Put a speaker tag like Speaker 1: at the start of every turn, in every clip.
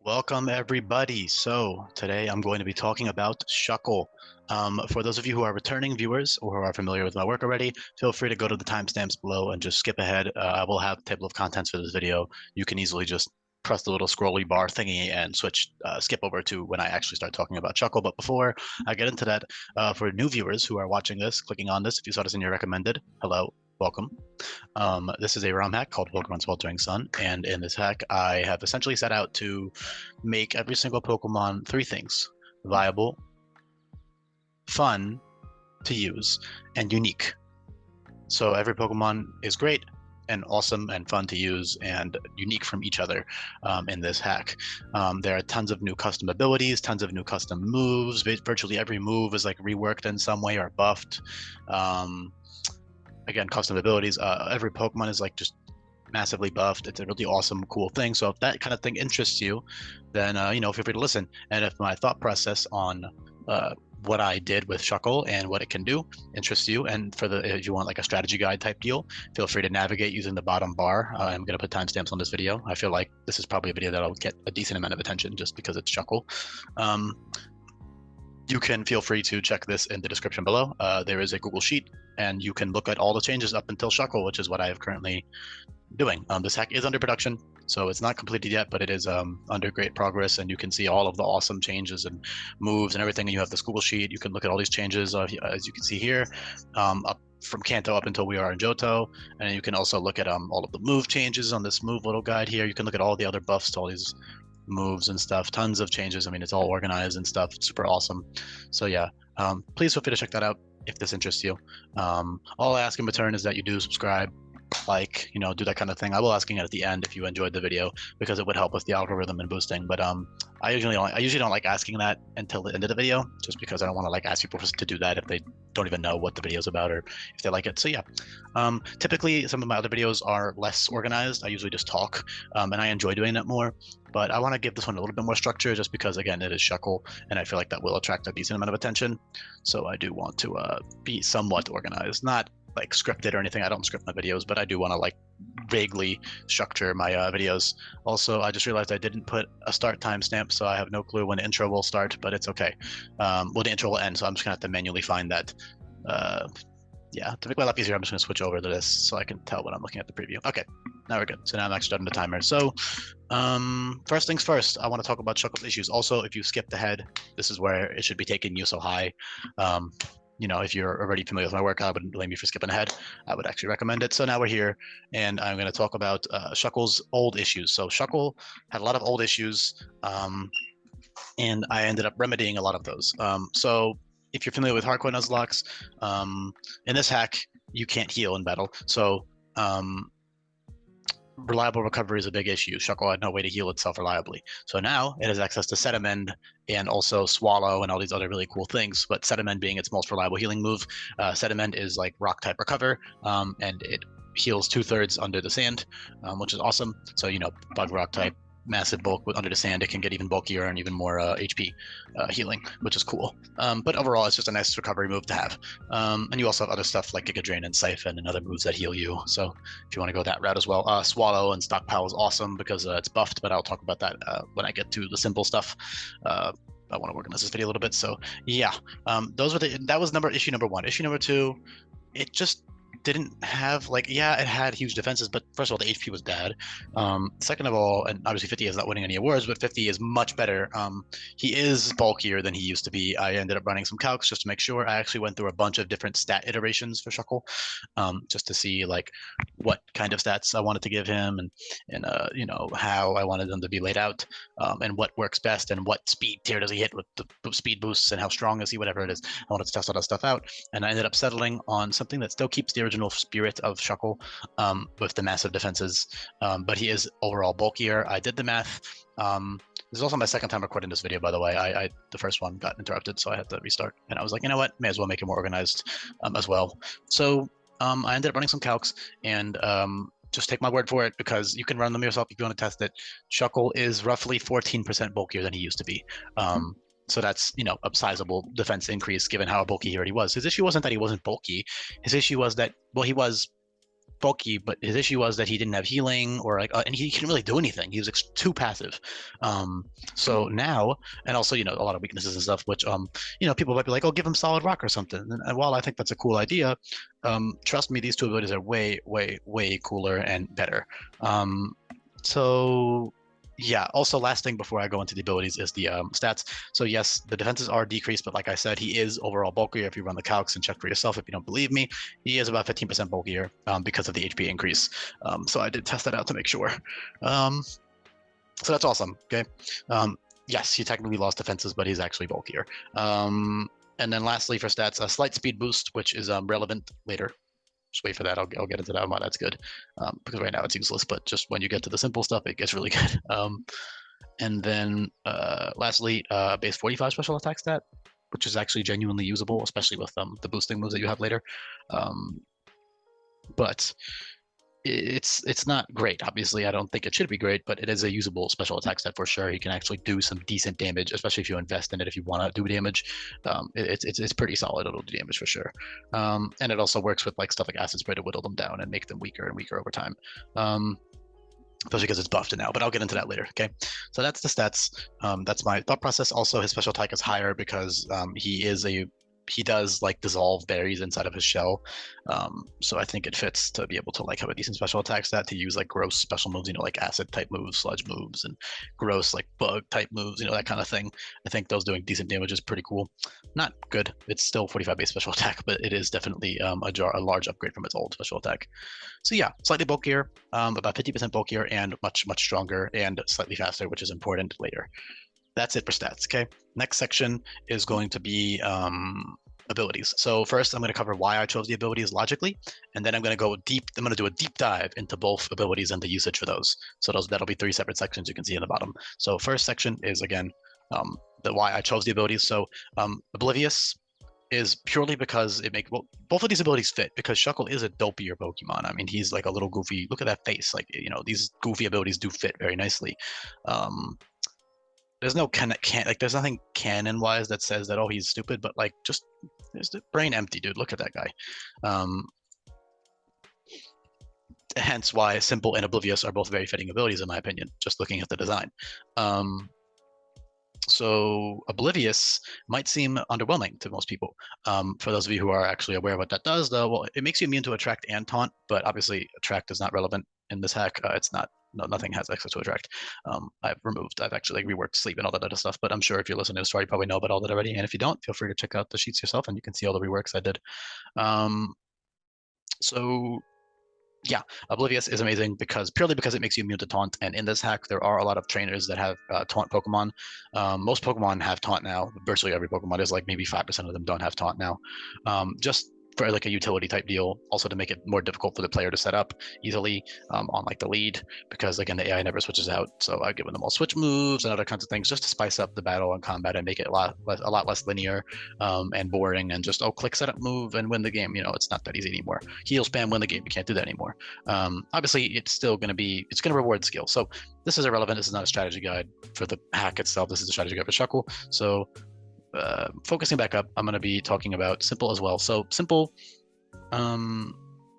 Speaker 1: Welcome everybody. So today I'm going to be talking about Shuckle. For those of you who are returning viewers or who are familiar with my work already, feel free to go to the timestamps below and just skip ahead. I will have a table of contents for this video. You can easily just press the little scrolly bar thingy and skip over to when I actually start talking about Shuckle. But before I get into that, for new viewers who are watching this, clicking on this, if you saw this in your recommended, hello, welcome. This is a ROM hack called Pokemon Sweltering Sun, and in this hack, I have essentially set out to make every single Pokemon three things: viable, fun to use, and unique. So every Pokemon is great and awesome and fun to use and unique from each other in this hack. There are tons of new custom abilities, tons of new custom moves. Virtually every move is like reworked in some way or buffed. Again, custom abilities. Every Pokemon is like just massively buffed. It's a really awesome, cool thing. So if that kind of thing interests you, then feel free to listen. And if my thought process on what I did with Shuckle and what it can do interests you, and if you want like a strategy guide type deal, feel free to navigate using the bottom bar. I'm going to put timestamps on this video. I feel like this is probably a video that'll get a decent amount of attention just because it's Shuckle. You can feel free to check this in the description below. There is a Google Sheet, and you can look at all the changes up until Shuckle, which is what I have currently doing. This hack is under production, so it's not completed yet, but it is under great progress, and you can see all of the awesome changes and moves and everything. And you have this Google Sheet. You can look at all these changes, as you can see here, up from Kanto up until we are in Johto. And you can also look at all of the move changes on this move little guide here. You can look at all the other buffs to all these moves and stuff. Tons of changes. I mean, it's all organized and stuff. Super awesome. So yeah, please feel free to check that out if this interests you. All I ask in return is that you do subscribe, like, do that kind of thing. I will asking it at the end if you enjoyed the video, because it would help with the algorithm and boosting. But I usually don't like asking that until the end of the video, just because I don't want to like ask people to do that if they don't even know what the video is about or if they like it. So yeah, typically some of my other videos are less organized. I usually just talk, and I enjoy doing that more. But I want to give this one a little bit more structure, just because again it is Shuckle, and I feel like that will attract a decent amount of attention. So I do want to be somewhat organized, not like scripted or anything. I don't script my videos, but I do want to like vaguely structure my videos. Also, I just realized I didn't put a start timestamp, so I have no clue when the intro will start, but it's okay. Well, the intro will end, so I'm just gonna have to manually find that. Yeah, to make my life easier, I'm just gonna switch over to this so I can tell when I'm looking at the preview. Okay, now we're good. So now I'm actually starting the timer. So first things first, I want to talk about Shuckle's issues. Also, if you skipped ahead, this is where it should be taking you so high. If you're already familiar with my work, I wouldn't blame you for skipping ahead. I would actually recommend it. So now we're here, and I'm going to talk about Shuckle's old issues. So Shuckle had a lot of old issues, and I ended up remedying a lot of those. So if you're familiar with Hardcore Nuzlocke, in this hack, you can't heal in battle. So reliable recovery is a big issue. Shuckle had no way to heal itself reliably. So now it has access to Set Amend and also Swallow and all these other really cool things. But Set Amend being its most reliable healing move, Set Amend is like rock type recover, and it heals 2/3 under the sand, which is awesome. So bug rock type, massive bulk under the sand, it can get even bulkier and even more HP healing, which is cool. But overall, it's just a nice recovery move to have. And you also have other stuff like Giga Drain and Siphon and other moves that heal you. So if you want to go that route as well, Swallow and Stockpile is awesome because it's buffed, but I'll talk about that when I get to the simple stuff. I want to organize this video a little bit. So yeah, that was issue number one. Issue number two, it just didn't have it had huge defenses, but first of all, the HP was bad. Second of all, and obviously 50 is not winning any awards, but 50 is much better. He is bulkier than he used to be. I ended up running some calcs just to make sure. I actually went through a bunch of different stat iterations for Shuckle, just to see like what kind of stats I wanted to give him, and how I wanted them to be laid out, and what works best, and what speed tier does he hit with the speed boosts, and how strong is he, whatever it is. I wanted to test all that stuff out, and I ended up settling on something that still keeps the original spirit of Shuckle, with the massive defenses, but he is overall bulkier. I did the math. This is also my second time recording this video, by the way. The first one got interrupted, so I had to restart, and I was like, you know what, may as well make it more organized as well. So I ended up running some calcs, and just take my word for it, because you can run them yourself if you want to test it. Shuckle is roughly 14% bulkier than he used to be. So that's, a sizable defense increase given how bulky he already was. His issue wasn't that he wasn't bulky. His issue was that, well, he was bulky, but his issue was that he didn't have healing or like, and he couldn't really do anything. He was too passive. So now, and also, you know, a lot of weaknesses and stuff, which, you know, people might be like, oh, give him solid rock or something. And while I think that's a cool idea, trust me, these two abilities are way, way, way cooler and better. So yeah, also last thing before I go into the abilities is the stats. So yes, the defenses are decreased, but like I said, he is overall bulkier. If you run the calcs and check for yourself, if you don't believe me, he is about 15% bulkier because of the HP increase. So I did test that out to make sure. So that's awesome, okay? Yes, he technically lost defenses, but he's actually bulkier. And then lastly for stats, a slight speed boost, which is relevant later. Just wait for that. I'll get into that. Why that's good, because right now it's useless. But just when you get to the simple stuff, it gets really good. And then lastly, base 45 special attack stat, which is actually genuinely usable, especially with the boosting moves that you have later. But it's not great. Obviously, I don't think it should be great, but it is a usable special attack stat for sure. He can actually do some decent damage, especially if you invest in it. If you want to do damage, it's pretty solid. It'll do damage for sure. And it also works with like stuff like acid spray to whittle them down and make them weaker and weaker over time. Especially because it's buffed now, but I'll get into that later. Okay, so that's the stats. That's my thought process. Also, his special attack is higher because he does like dissolve berries inside of his shell. So I think it fits to be able to like have a decent special attack stat to use like gross special moves, you know, like acid type moves, sludge moves, and gross like bug type moves, you know, that kind of thing. I think those doing decent damage is pretty cool. Not good. It's still 45 base special attack, but it is definitely a large upgrade from its old special attack. So yeah, slightly bulkier, about 50% bulkier and much stronger and slightly faster, which is important later. That's it for stats, okay? Next section is going to be abilities. So first, I'm going to cover why I chose the abilities logically, and then I'm going to go deep. I'm going to do a deep dive into both abilities and the usage for those. So that'll be 3 separate sections you can see in the bottom. So first section is, again, the why I chose the abilities. So Oblivious is purely because both of these abilities fit, because Shuckle is a dopier Pokemon. I mean, he's like a little goofy. Look at that face. Like, you know, these goofy abilities do fit very nicely. There's no there's nothing canon wise that says that, oh, he's stupid, but like, just there's the brain empty, dude. Look at that guy. Hence why Simple and Oblivious are both very fitting abilities in my opinion, just looking at the design. So Oblivious might seem underwhelming to most people. For those of you who are actually aware of what that does, though, well, it makes you immune to Attract and Taunt, but obviously Attract is not relevant in this hack. It's not. No, nothing has access to Attract. I've actually like reworked Sleep and all that other stuff, but I'm sure if you're listening to the story, you probably know about all that already. And if you don't, feel free to check out the sheets yourself and you can see all the reworks I did. So yeah, Oblivious is amazing purely because it makes you immune to Taunt. And in this hack, there are a lot of trainers that have Taunt Pokemon. Most Pokemon have Taunt now. Virtually every Pokemon is like maybe 5% of them don't have Taunt now. Just for like a utility type deal, also to make it more difficult for the player to set up easily on like the lead, because again, the AI never switches out. So I've given them all switch moves and other kinds of things just to spice up the battle and combat and make it a lot less linear and boring, and just, oh, click setup move and win the game. You know, it's not that easy anymore. Heal spam, win the game. You can't do that anymore. Obviously, it's going to reward skill. So this is irrelevant. This is not a strategy guide for the hack itself. This is a strategy guide for Shuckle. So focusing back up, I'm going to be talking about Simple as well. So Simple, well,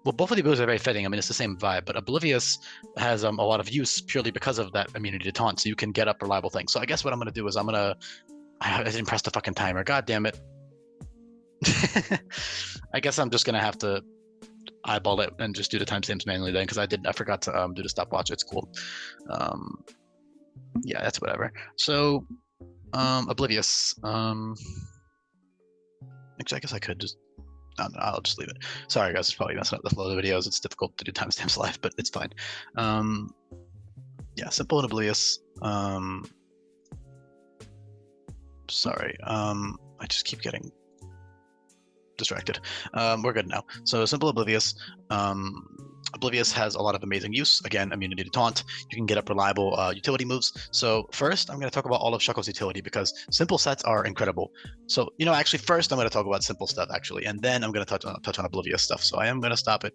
Speaker 1: both of the abilities are very fitting. I mean, it's the same vibe, but Oblivious has a lot of use purely because of that immunity to Taunt, so you can get up reliable things. So I guess what I'm going to do is I didn't press the fucking timer. God damn it. I guess I'm just going to have to eyeball it and just do the timestamps manually then, because I forgot to do the stopwatch. It's cool. Yeah, that's whatever. So Oblivious. Actually, I guess I could just. No, I'll just leave it. Sorry, guys, it's probably messing up the flow of the videos. It's difficult to do timestamps live, but it's fine. Yeah, Simple and Oblivious. Sorry. I just keep getting distracted. We're good now. So Simple Oblivious. Oblivious has a lot of amazing use. Again, immunity to Taunt. You can get up reliable utility moves. So first, I'm going to talk about all of Shuckle's utility, because Simple sets are incredible. So, you know, actually, first I'm going to talk about Simple stuff, actually, and then I'm going to touch on Oblivious stuff. So I am going to stop it,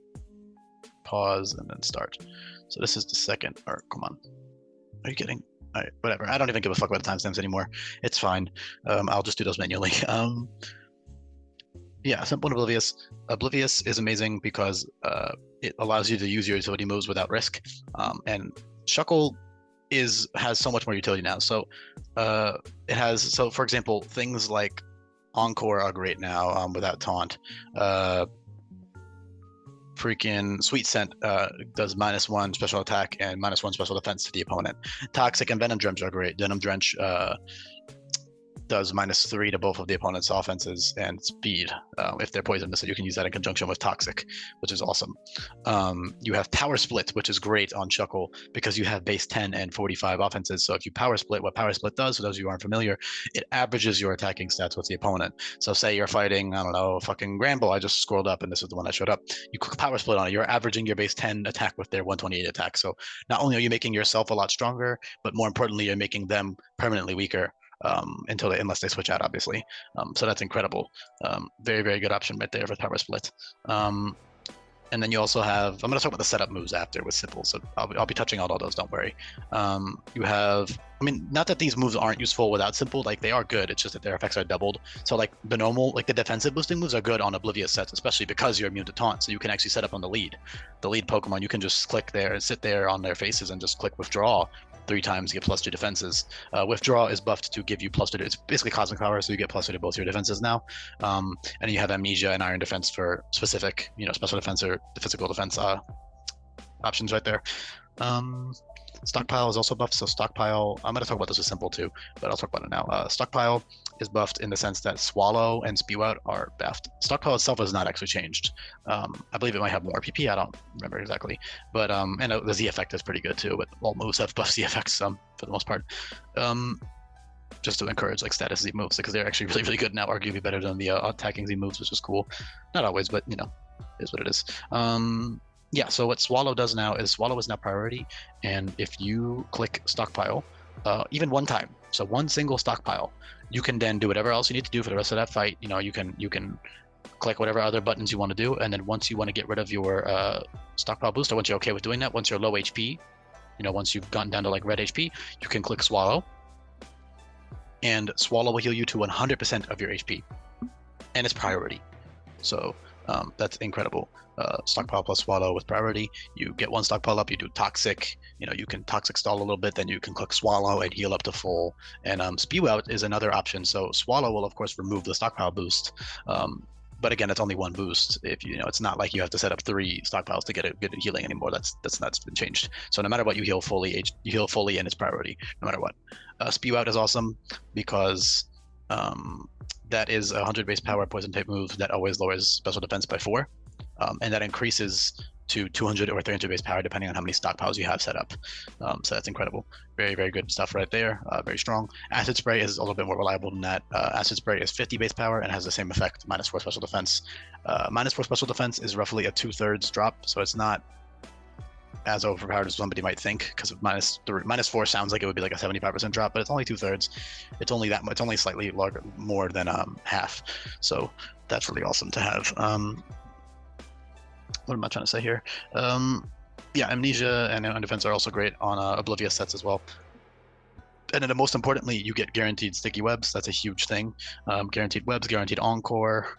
Speaker 1: pause, and then start. So this is the second. Or come on, are you kidding? All right, whatever. I don't even give a fuck about the timestamps anymore. It's fine. I'll just do those manually. Yeah, simple and Oblivious. Oblivious is amazing because it allows you to use your utility moves without risk. And Shuckle has so much more utility now. So for example, things like Encore are great now without taunt. Freaking Sweet Scent does -1 special attack and -1 special defense to the opponent. Toxic and Venom Drench are great. Venom Drench does -3 to both of the opponent's offenses and speed if they're poisonous. So you can use that in conjunction with Toxic, which is awesome. You have Power Split, which is great on Shuckle because you have base 10 and 45 offenses. So if you Power Split, what Power Split does, for those of you who aren't familiar, it averages your attacking stats with the opponent. So say you're fighting, I don't know, fucking Granbull. I just scrolled up and this is the one that showed up. You click Power Split on it. You're averaging your base 10 attack with their 128 attack. So not only are you making yourself a lot stronger, but more importantly, you're making them permanently weaker. Unless they switch out, obviously. So that's incredible. Very, very good option right there for Power Split. And then you also have, I'm going to talk about the setup moves after with Simple, so I'll be touching on all those, don't worry. You have, I mean, not that these moves aren't useful without Simple, like they are good, it's just that their effects are doubled. So like the normal, like the defensive boosting moves are good on Oblivious sets, especially because you're immune to taunt, so you can actually set up on the lead. The lead Pokemon, you can just click there and sit there on their faces and just click Withdraw 3 times, get +2 defenses. Withdraw is buffed to give you +2. It's basically Cosmic Power, so you get +2 to both your defenses now. And you have Amnesia and Iron Defense for specific, special defense or physical defense options right there. Stockpile is also buffed, so Stockpile, I'm going to talk about this with Simple too, but I'll talk about it now. Stockpile is buffed in the sense that Swallow and Spew Out are buffed. Stockpile itself is not actually changed. I believe it might have more PP, I don't remember exactly, but and the Z effect is pretty good too, but all moves have buff Z effects for the most part. Just to encourage like status Z moves, because they're actually really, really good now, arguably better than the attacking Z moves, which is cool. Not always, but is what it is. Yeah, so what Swallow does now is Swallow is now priority, and if you click Stockpile, even one time, so one single Stockpile, you can then do whatever else you need to do for the rest of that fight. You can click whatever other buttons you want to do, and then once you want to get rid of your Stockpile booster, once you're okay with doing that, once you're low HP, once you've gotten down to like red HP, you can click Swallow, and Swallow will heal you to 100% of your HP, and it's priority. So that's incredible. Stockpile plus Swallow with priority. You get one Stockpile up, you do Toxic, you can Toxic stall a little bit, then you can click Swallow and heal up to full. And Spew Out is another option. So Swallow will of course remove the Stockpile boost. But again, it's only one boost. If it's not like you have to set up 3 Stockpiles to get a good healing anymore. That's been changed. So no matter what, you heal fully, and it's priority, no matter what. Spew Out is awesome because that is 100 base power poison type move that always lowers special defense by 4. And that increases to 200 or 300 base power depending on how many stockpiles you have set up. So that's incredible. Very, very good stuff right there. Very strong. Acid Spray is a little bit more reliable than that. Acid Spray is 50 base power and has the same effect, -4 special defense. -4 special defense is roughly a 2/3 drop, so it's not as overpowered as somebody might think, because -4 sounds like it would be like a 75% drop, but it's only 2/3. It's only that much. It's only slightly more than half. So that's really awesome to have. What am I trying to say here? Yeah, Amnesia and Defense are also great on Oblivious sets as well. And then most importantly, you get guaranteed sticky webs. That's a huge thing. Guaranteed webs, guaranteed Encore,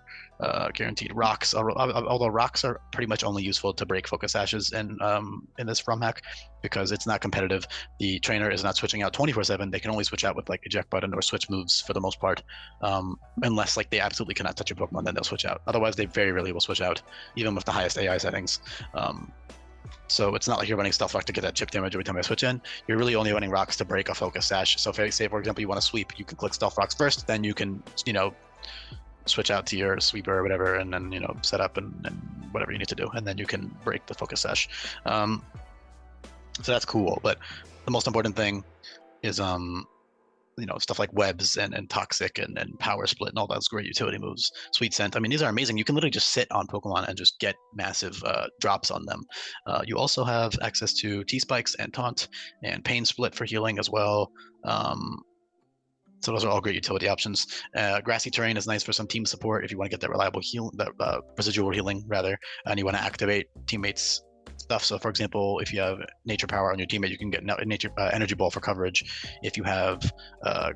Speaker 1: guaranteed rocks. Although rocks are pretty much only useful to break focus ashes in this ROM hack, because it's not competitive. The trainer is not switching out 24/7. They can only switch out with like eject button or switch moves for the most part, unless like they absolutely cannot touch your Pokemon, then they'll switch out. Otherwise, they very rarely will switch out, even with the highest AI settings. So it's not like you're running Stealth Rock to get that chip damage every time I switch in. You're really only running rocks to break a focus sash. So if, say, for example, you want to sweep, you can click Stealth Rocks first, then you can, switch out to your sweeper or whatever, and then, set up and whatever you need to do. And then you can break the focus sash. So that's cool. But the most important thing is, stuff like webs and toxic and power split and all those great utility moves. Sweet Scent. I mean, these are amazing. You can literally just sit on Pokemon and just get massive drops on them. You also have access to T-Spikes and Taunt and Pain Split for healing as well. So those are all great utility options. Grassy Terrain is nice for some team support if you want to get that reliable heal, that residual healing rather, and you want to activate teammates stuff. So for example, if you have Nature Power on your teammate, you can get Nature Energy Ball for coverage. If you have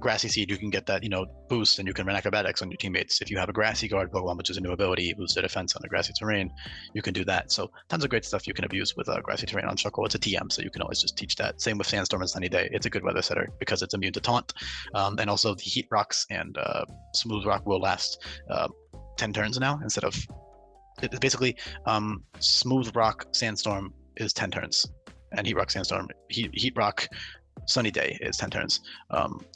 Speaker 1: Grassy Seed, you can get that boost, and you can run Acrobatics on your teammates. If you have a Grassy Guard Pokemon, which is a new ability, boost the defense on the grassy terrain, you can do that. So tons of great stuff you can abuse with grassy terrain on Shuckle. It's a TM, so you can always just teach that. Same with Sandstorm and Sunny Day. It's a good weather setter because it's immune to taunt, and also the Heat Rocks and Smooth Rock will last 10 turns now instead of basically Smooth Rock Sandstorm is 10 turns, and Heat Rock Sandstorm, Heat Rock Sunny Day is 10 turns.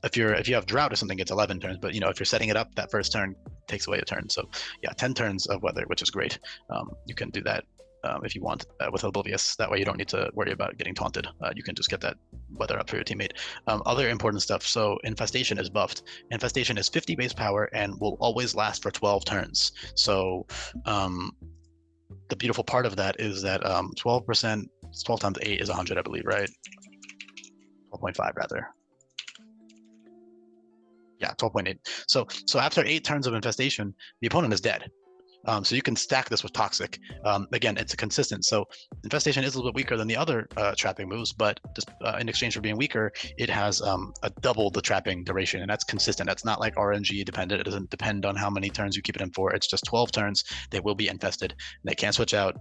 Speaker 1: If you have Drought or something, it's 11 turns. But if you're setting it up, that first turn takes away a turn. So yeah, 10 turns of weather, which is great. You can do that if you want with Oblivious. That way you don't need to worry about getting taunted. You can just get that weather up for your teammate. Other important stuff. So Infestation is buffed. Infestation is 50 base power and will always last for 12 turns. So the beautiful part of that is that 12%, 12 times 8 is 100, I believe, right? 12.5 rather. Yeah, 12.8. So after 8 turns of Infestation, the opponent is dead. So you can stack this with Toxic. Again, it's a consistent. So Infestation is a little bit weaker than the other trapping moves, but just, in exchange for being weaker, it has a double the trapping duration, and that's consistent. That's not like RNG dependent. It doesn't depend on how many turns you keep it in for. It's just 12 turns. They will be infested, and they can't switch out.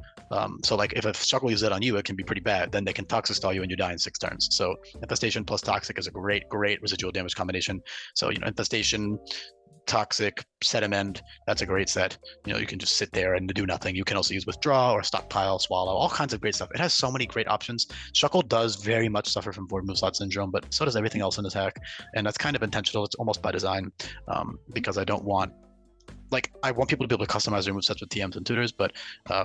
Speaker 1: So like if a Shuckle uses it on you, it can be pretty bad. Then they can Toxic Stall you and you die in 6 turns. So Infestation plus Toxic is a great residual damage combination. So Infestation, Toxic, Sediment, that's a great set. You can just sit there and do nothing. You can also use Withdraw or Stockpile, Swallow, all kinds of great stuff. It has so many great options. Shuckle does very much suffer from Void Move Slot Syndrome, but so does everything else in this hack. And that's kind of intentional. It's almost by design, because I want people to be able to customize their movesets with TMs and tutors, but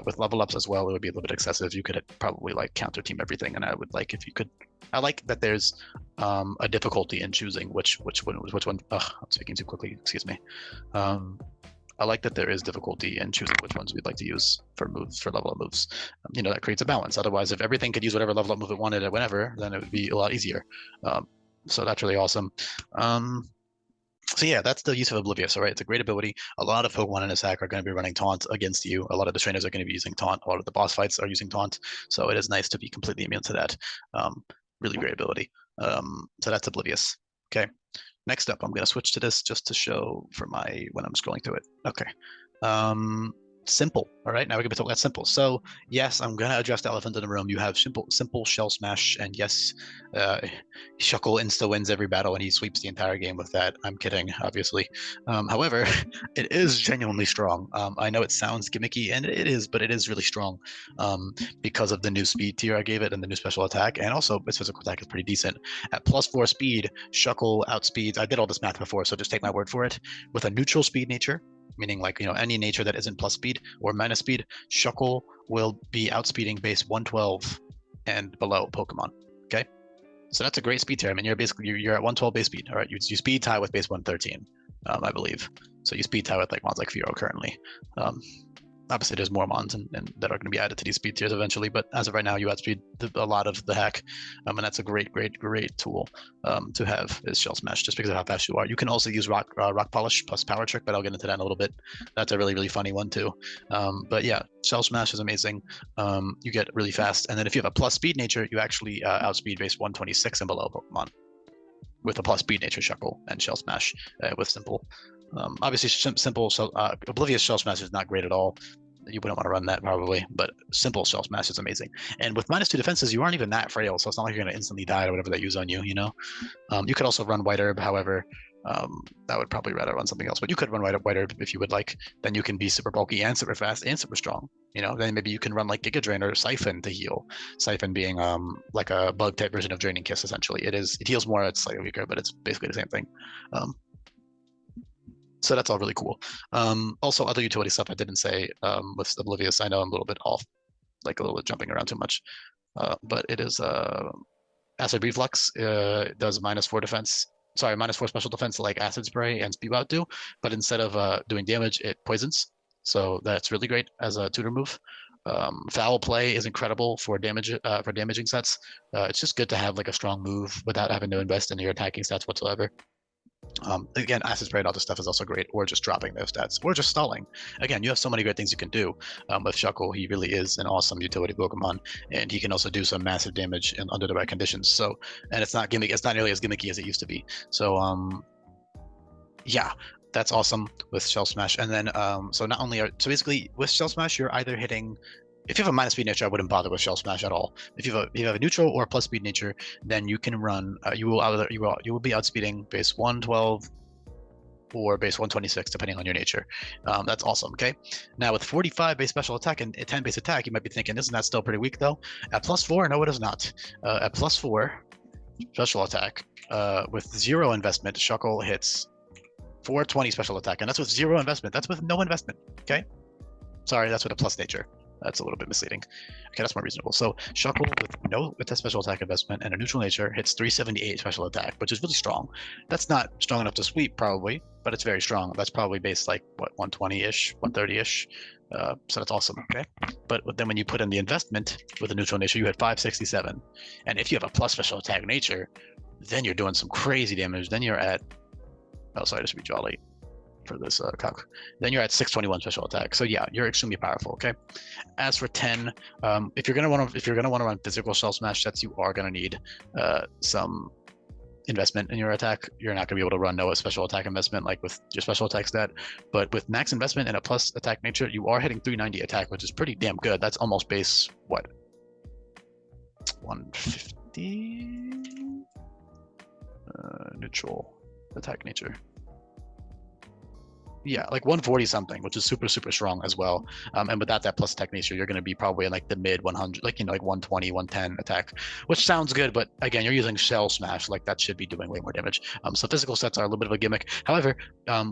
Speaker 1: with level ups as well, it would be a little bit excessive. You could probably counter team everything, and I would if you could. I like that there's a difficulty in choosing which one. I'm speaking too quickly. Excuse me. I like that there is difficulty in choosing which ones we'd like to use for level up moves. That creates a balance. Otherwise, if everything could use whatever level up move it wanted at whenever, then it would be a lot easier. So that's really awesome. So yeah, that's the use of Oblivious, all right? It's a great ability. A lot of Pokemon in this hack are going to be running Taunt against you. A lot of the trainers are going to be using Taunt. A lot of the boss fights are using Taunt. So it is nice to be completely immune to that. Really great ability. So that's Oblivious. Okay. Next up, I'm going to switch to this just to show when I'm scrolling through it. Okay. Simple. All right, now we're going to talk about simple. So yes, I'm going to address the elephant in the room. You have simple Shell Smash, and yes, Shuckle insta wins every battle and he sweeps the entire game with that. I'm kidding, obviously. However, it is genuinely strong. I know it sounds gimmicky, and it is, but it is really strong because of the new speed tier I gave it and the new special attack, and also its physical attack is pretty decent. At +4 speed, Shuckle outspeeds. I did all this math before, so just take my word for it. With a neutral speed nature, meaning any nature that isn't plus speed or minus speed, Shuckle will be outspeeding base 112 and below Pokemon. Okay, so that's a great speed tier. I mean, you're at 112 base speed. All right, you speed tie with base 113, I believe. So you speed tie with mons like Firo currently. Obviously, there's more mons and that are going to be added to these speed tiers eventually, but as of right now, you outspeed a lot of the hack, and that's a great tool to have is Shell Smash, just because of how fast you are. You can also use Rock Polish plus Power Trick, but I'll get into that in a little bit. That's a really funny one too. But yeah, Shell Smash is amazing. You get really fast, and then if you have a plus speed nature, you actually outspeed base 126 and below Pokemon with a plus speed nature Shuckle and Shell Smash with simple. Obviously, simple Oblivious Shell Smash is not great at all. You wouldn't want to run that probably, but simple Shell Smash is amazing. And with -2 defenses, you aren't even that frail, so it's not like you're going to instantly die or whatever they use on you. You could also run White Herb. However, I would probably rather run something else, but you could run White Herb if you would like. Then you can be super bulky and super fast and super strong. Then maybe you can run Giga Drain or Siphon to heal. Siphon being like a bug type version of Draining Kiss. Essentially, it heals more. It's slightly weaker, but it's basically the same thing. So that's all really cool. Also, other utility stuff I didn't say with Oblivious. I know I'm a little bit off, a little bit jumping around too much, but it is Acid Reflux does -4 defense. Sorry, -4 special defense like Acid Spray and Speed Out do, but instead of doing damage, it poisons. So that's really great as a tutor move. Foul Play is incredible for damaging sets. It's just good to have a strong move without having to invest in your attacking stats whatsoever. Again, acid spray and all this stuff is also great, or just dropping those stats, or just stalling. Again, you have so many great things you can do with Shuckle. He really is an awesome utility Pokemon, and he can also do some massive damage under the right conditions. So, and it's not gimmick, it's not nearly as gimmicky as it used to be. So, yeah, that's awesome with Shell Smash. And then, so not only are, so basically with Shell Smash, you're either hitting, if you have a minus speed nature, I wouldn't bother with Shell Smash at all. If you have a neutral or a plus speed nature, then you can run. You will be outspeeding base 112 or base 126, depending on your nature. That's awesome. Okay. Now with 45 base special attack and 10 base attack, you might be thinking, isn't that still pretty weak though? At +4, no, it is not. At +4 special attack, with 0 investment, Shuckle hits 420 special attack, and that's with 0 investment. That's with no investment. Okay. Sorry, that's with a plus nature. That's a little bit misleading. Okay, that's more reasonable. So Shuckle with a special attack investment and a neutral nature hits 378 special attack, which is really strong. That's not strong enough to sweep probably, but it's very strong. That's probably based like what 120-ish, 130-ish. So that's awesome. Okay, but then when you put in the investment with a neutral nature, you hit 567, and if you have a plus special attack nature, then you're doing some crazy damage. Then you're at, oh sorry, just redraw late for this calc. Then you're at 621 special attack. So yeah, you're extremely powerful. Okay. As for 10, if you're gonna want to run physical Shell Smash sets, you are gonna need some investment in your attack. You're not gonna be able to run no special attack investment like with your special attack stat. But with max investment and a plus attack nature, you are hitting 390 attack, which is pretty damn good. That's almost base what? 150 neutral attack nature. Yeah, like 140 something, which is super strong as well. And without that plus attack nature, you're going to be probably in like the mid 100, like like 120, 110 attack, which sounds good, but again, you're using Shell Smash, like that should be doing way more damage. So physical sets are a little bit of a gimmick. However,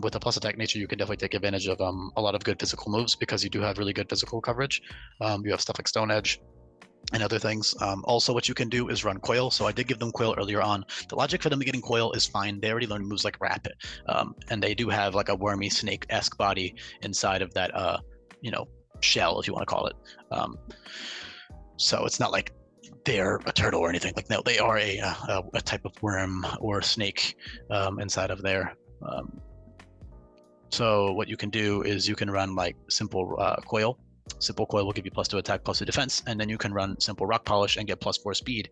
Speaker 1: with a plus attack nature, you can definitely take advantage of a lot of good physical moves because you do have really good physical coverage. You have stuff like Stone Edge and other things. Also, what you can do is run Coil. So I did give them Coil earlier on. The logic for them getting Coil is fine. They already learned moves like Rapid, and they do have like a wormy snake-esque body inside of that, shell, if you want to call it. So it's not like they're a turtle or anything. Like no, they are a type of worm or snake inside of there. So what you can do is you can run like simple Coil. Simple Coil will give you +2 attack, +2 defense, and then you can run simple Rock Polish and get +4 speed.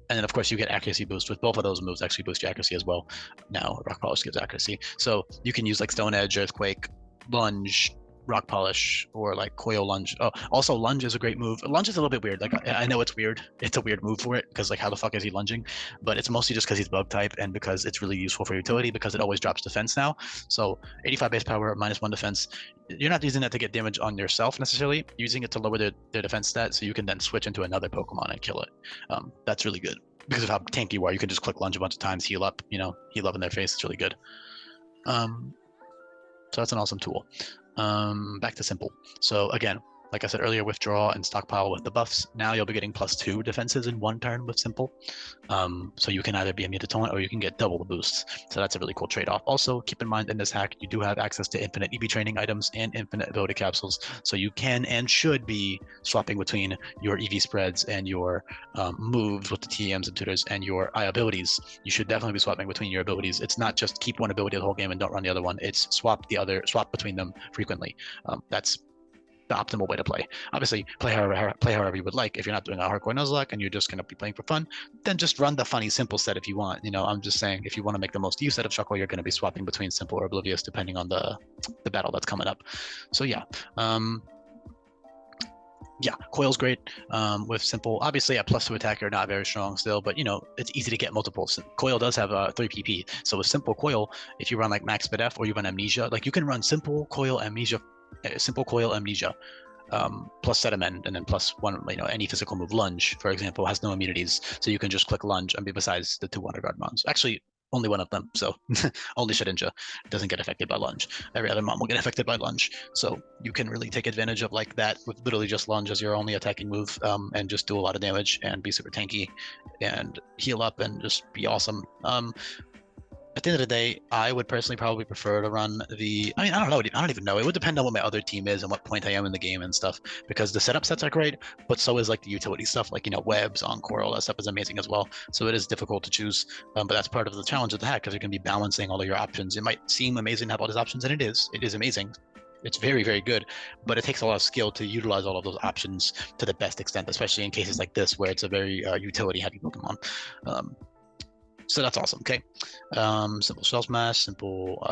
Speaker 1: And then of course you get accuracy boost with both of those moves. Actually boost your accuracy as well. Now Rock Polish gives accuracy, so you can use like Stone Edge, Earthquake, Lunge, Rock Polish, or like Coil Lunge. Oh, also Lunge is a great move. Lunge is a little bit weird. Like I know it's weird. It's a weird move for it because like how the fuck is he lunging? But it's mostly just because he's bug type and because it's really useful for utility because it always drops defense now. So 85 base power, -1 defense. You're not using that to get damage on yourself necessarily. You're using it to lower their defense stat so you can then switch into another Pokemon and kill it. That's really good because of how tanky you are. You can just click Lunge a bunch of times, heal up, heal up in their face. It's really good. So that's an awesome tool. Back to simple. So again, like I said earlier, withdraw and stockpile with the buffs. Now you'll be getting +2 defenses in 1 turn with simple. So you can either be immune to taunt or you can get double the boosts. So that's a really cool trade-off. Also, keep in mind in this hack, you do have access to infinite EV training items and infinite ability capsules. So you can and should be swapping between your EV spreads and your moves with the TMs and tutors and your I abilities. You should definitely be swapping between your abilities. It's not just keep one ability the whole game and don't run the other one. It's swap between them frequently. That's the optimal way to play. Obviously, play however you would like. If you're not doing a hardcore Nuzlocke and you're just gonna be playing for fun, then just run the funny simple set if you want. I'm just saying if you want to make the most use out of Shuckle, you're gonna be swapping between simple or Oblivious depending on the battle that's coming up. So yeah. Yeah, Coil's great with simple. Obviously, at +2 attack, you're not very strong still, but it's easy to get multiples. Coil does have 3 PP, so with simple Coil, if you run like Max Speed F or you run Amnesia, like you can run simple Coil Amnesia, plus Sediment, and then +1, any physical move. Lunge, for example, has no immunities, so you can just click Lunge, and besides the 2 Wonder Guard mons. Actually, only one of them, so only Shedinja doesn't get affected by Lunge. Every other mon will get affected by Lunge, so you can really take advantage of like that with literally just Lunge as your only attacking move, and just do a lot of damage and be super tanky and heal up and just be awesome. at the end of the day, I would personally probably prefer to run the. I mean, I don't know. I don't even know. It would depend on what my other team is and what point I am in the game and stuff. Because the setup sets are great, but so is like the utility stuff, like webs, encore, all that stuff is amazing as well. So it is difficult to choose, but that's part of the challenge of the hack because you can be balancing all of your options. It might seem amazing to have all these options, and it is. It is amazing. It's very, very good, but it takes a lot of skill to utilize all of those options to the best extent, especially in cases like this where it's a very utility-heavy Pokemon. So that's awesome. Okay, simple Shell Smash, simple.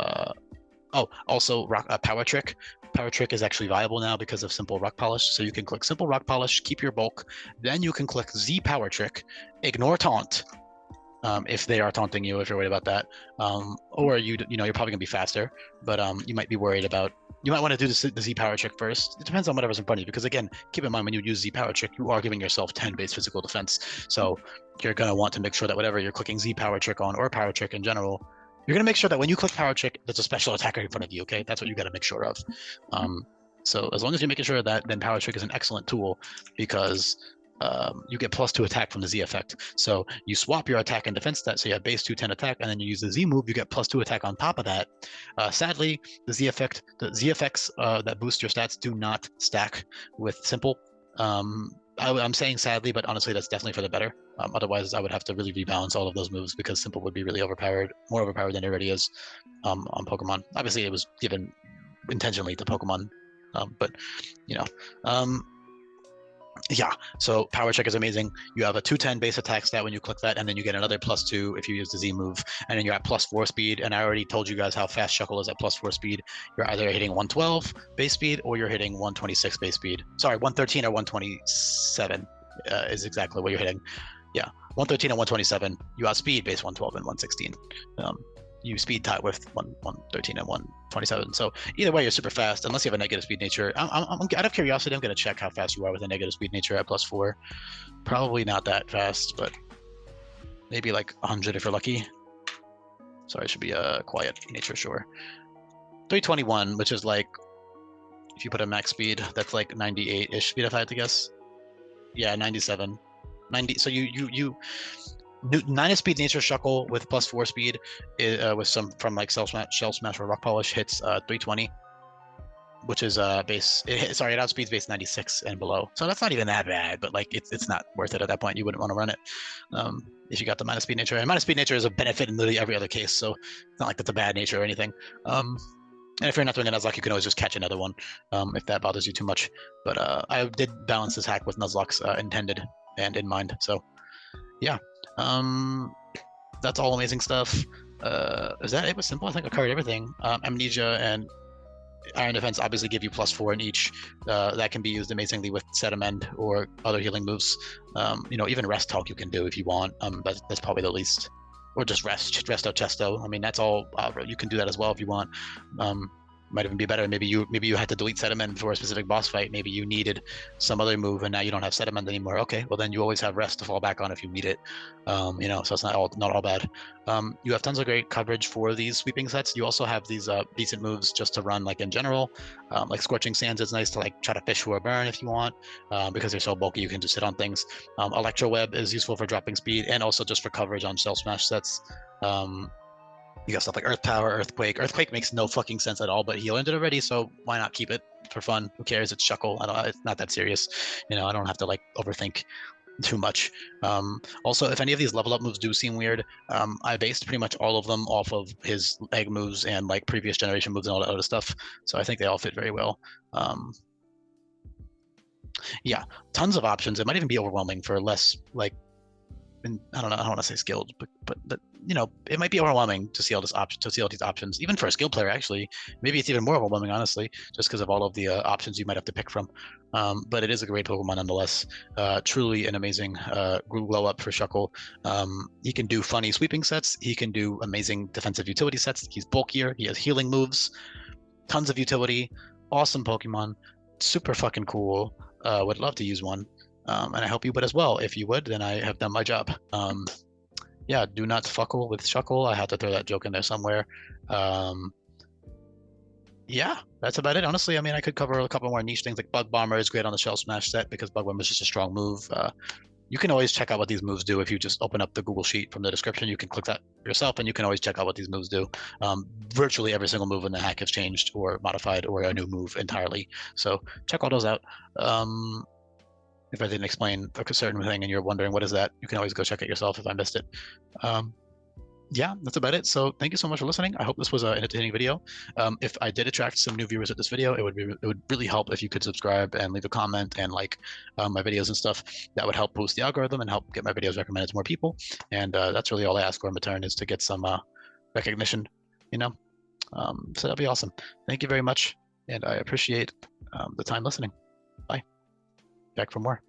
Speaker 1: Oh, also Power Trick. Power Trick is actually viable now because of simple Rock Polish. So you can click simple Rock Polish, keep your bulk, then you can click Z Power Trick, ignore taunt. If they are taunting you, if you're worried about that, or you're probably gonna be faster, but you might be worried about. You might want to do the Z Power Trick first. It depends on whatever's in front of you, because again, keep in mind when you use Z Power Trick, you are giving yourself 10 base physical defense. So you're gonna want to make sure that whatever you're clicking Z Power Trick on, or Power Trick in general, you're gonna make sure that when you click Power Trick, there's a special attacker in front of you. Okay, that's what you got to make sure of. So as long as you're making sure of that, then Power Trick is an excellent tool because you get +2 attack from the Z effect. So you swap your attack and defense stat, so you have base 210 attack, and then you use the Z move, you get +2 attack on top of that. Sadly, the Z effects that boost your stats do not stack with simple. I'm saying sadly, but honestly, that's definitely for the better. Otherwise, I would have to really rebalance all of those moves because simple would be really overpowered, more overpowered than it already is on Pokemon. Obviously, it was given intentionally to Pokemon, but yeah, so Power Check is amazing. You have a 210 base attack stat when you click that, and then you get another +2 if you use the Z move, and then you're at +4 speed. And I already told you guys how fast Shuckle is at +4 speed. You're either hitting 112 base speed or you're hitting 126 base speed. Sorry, 113 or 127 is exactly what you're hitting. Yeah, 113 and 127. You outspeed base 112 and 116. You speed tie with 113 and 127. So either way, you're super fast, unless you have a negative speed nature. I'm out of curiosity, I'm going to check how fast you are with a negative speed nature at +4. Probably not that fast, but maybe like 100 if you're lucky. Sorry, it should be a quiet nature, sure. 321, which is like, if you put a max speed, that's like 98-ish speed if I had to guess. Yeah, 97. 90. So you 9 speed nature Shuckle with +4 speed with some from like Shell Smash or Rock Polish hits 320, which is base. It outspeeds base 96 and below. So that's not even that bad, but like it's not worth it at that point. You wouldn't want to run it if you got the minus speed nature. And minus speed nature is a benefit in literally every other case, so it's not like that's a bad nature or anything. And if you're not doing a Nuzlocke, you can always just catch another one if that bothers you too much. But I did balance this hack with Nuzlocke's intended and in mind. So yeah. That's all amazing stuff. Is that it with simple? I think I covered everything. Amnesia and Iron Defense obviously give you +4 in each. That can be used amazingly with Set Amend or other healing moves. Even Rest Talk you can do if you want. That's probably the least. Or just Resto Chesto. I mean, that's all. You can do that as well if you want. Might even be better. Maybe you had to delete Sediment for a specific boss fight. Maybe you needed some other move, and now you don't have Sediment anymore. Okay, well then you always have Rest to fall back on if you need it. So it's not all bad. You have tons of great coverage for these sweeping sets. You also have these decent moves just to run like in general. Like Scorching Sands is nice to like try to fish for a burn if you want, because they're so bulky you can just sit on things. Electro Web is useful for dropping speed and also just for coverage on Shell Smash sets. You got stuff like Earth Power, Earthquake. Earthquake makes no fucking sense at all, but he learned it already, so why not keep it for fun? Who cares? It's Shuckle. It's not that serious. I don't have to like overthink too much. Also, if any of these level up moves do seem weird, I based pretty much all of them off of his egg moves and like previous generation moves and all that other stuff. So I think they all fit very well. Yeah, tons of options. It might even be overwhelming for less like. I don't want to say skilled, but it might be overwhelming to see all these options, even for a skilled player. Actually, maybe it's even more overwhelming, honestly, just because of all of the options you might have to pick from. But it is a great Pokemon nonetheless. Truly an amazing glow up for Shuckle. He can do funny sweeping sets. He can do amazing defensive utility sets. He's bulkier. He has healing moves. Tons of utility. Awesome Pokemon. Super fucking cool. Would love to use one. And I hope you would as well. If you would, then I have done my job. Yeah, do not fuckle with Shuckle. I had to throw that joke in there somewhere. Yeah, that's about it. Honestly, I mean, I could cover a couple more niche things like Bug Bomber is great on the Shell Smash set because Bug Bomber is just a strong move. You can always check out what these moves do if you just open up the Google Sheet from the description. You can click that yourself, and you can always check out what these moves do. Virtually every single move in the hack has changed or modified or a new move entirely. So check all those out. If I didn't explain a certain thing and you're wondering what is that, you can always go check it yourself if I missed it. Yeah, that's about it. So thank you so much for listening. I hope this was an entertaining video. If I did attract some new viewers at this video, it would really help if you could subscribe and leave a comment and like my videos and stuff. That would help boost the algorithm and help get my videos recommended to more people. And that's really all I ask for in return, is to get some recognition, you know. So that'd be awesome. Thank you very much, and I appreciate the time listening. Bye. Back for more.